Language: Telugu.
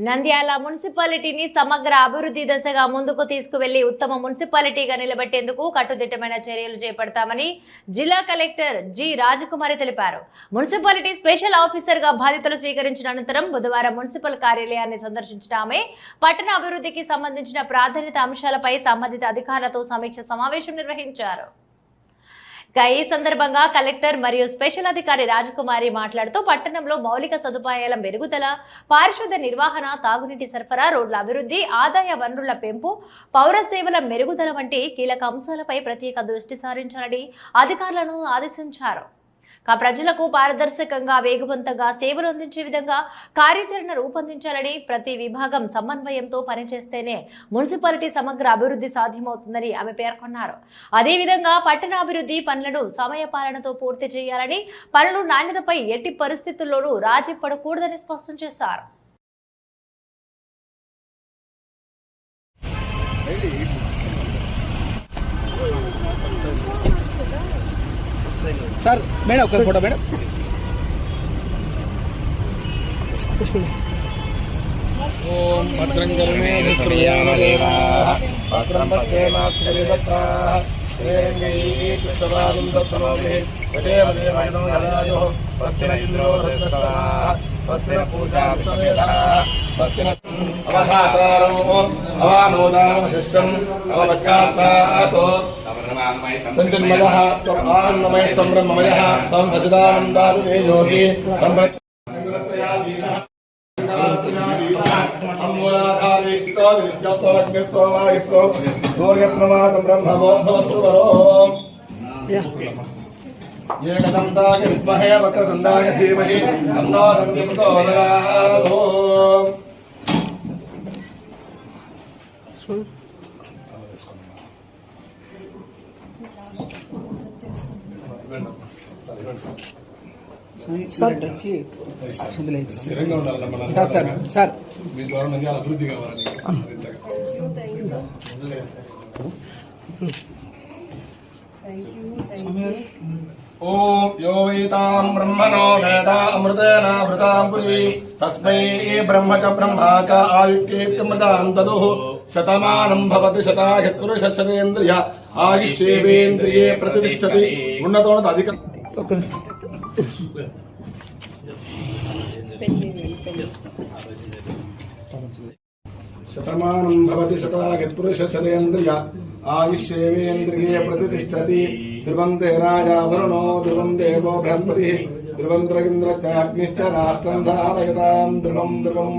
నంద్యాల మున్సిపాలిటీని సమగ్ర అభివృద్ధి దశగా ముందుకు తీసుకువెళ్లి ఉత్తమ మున్సిపాలిటీగా నిలబెట్టేందుకు కట్టుదిట్టమైన చర్యలు చేపడతామని జిల్లా కలెక్టర్ జి రాజకుమారి తెలిపారు. మున్సిపాలిటీ స్పెషల్ ఆఫీసర్ గా బాధ్యతలు స్వీకరించిన అనంతరం బుధవారం మున్సిపల్ కార్యాలయాన్ని సందర్శించిన ఆమె పట్టణ అభివృద్ధికి సంబంధించిన ప్రాధాన్యత అంశాలపై సంబంధిత అధికారులతో సమీక్ష సమావేశం నిర్వహించారు. ఈ సందర్భంగా కలెక్టర్ మరియు స్పెషల్ అధికారి రాజకుమారి మాట్లాడుతూ పట్టణంలో మౌలిక సదుపాయాల మెరుగుదల, పారిశుద్ధ నిర్వహణ, తాగునీటి సరఫరా, రోడ్ల అభివృద్ధి, ఆదాయ వనరుల పెంపు, పౌర సేవల మెరుగుదల వంటి కీలక అంశాలపై ప్రత్యేక దృష్టి సారించాలని అధికారులను ఆదేశించారు. ప్రజలకు పారదర్శకంగా, వేగవంతంగా సేవలు అందించే విధంగా కార్యాచరణ రూపొందించాలని, ప్రతి విభాగం సమన్వయంతో పనిచేస్తేనే మున్సిపాలిటీ సమగ్ర అభివృద్ధి సాధ్యమవుతుందని ఆమె పేర్కొన్నారు. అదేవిధంగా పట్టణాభివృద్ధి పనులను సమయపాలనతో పూర్తి చేయాలని, పనులు నాణ్యతపై ఎట్టి పరిస్థితుల్లోనూ రాజీ పడకూడదని స్పష్టం చేశారు. Sir madam okay photo madam ओम भद्रं कर्णे निश्चयामदेवाः भद्रं पश्येमाक्षरिदत्ताः श्रेयङ्गैः दत्तमोभिः वदेवदेवैनो यदायोः भक्तिन इन्द्रो दत्तस्वाः भक्तिन पूजा समेधाः भक्तिन अवधातारो अवानोदानमशिष्यम् अववच्चात्तातो संजन्मयः त्वमानमय संब्रह्ममयः संसचिदानन्दारुतेजोषि सूर्यत्नमातं ब्रह्मवो एकदन्ताय विद्महे वक्रतुण्डाय धीमहि तन्नो प्रचोदयात्। సార్ సార్ మీ ద్వారా నంద్యాల అభివృద్ధి కావాలని ఓం యో వైతాం బ్రహ్మణో వేదా అమృతేనావృతాం పురీ తస్మై బ్రహ్మ చ బ్రహ్మా చ ఆయుక్యేత్యమృతాం తదుః శతమానం భవతి శతాయ పురుషశతేంద్రియ ఆయుష్యేవేంద్రియే ప్రతిష్టతి. ఉన్నతోన్నత అధిక శతమానం భవతి శతాయ పురుషశతేంద్రియ ఆయుష్యేవేంద్రియే ప్రతిష్టతి. ధ్రువం తే రాజా వరుణో ధ్రువం దేవో బృహస్పతి ధ్రువం ద్రవింద్రశ్చ అగ్నిశ్చ రాష్ట్రం ధారయతాం ధ్రువం ధ్రువం.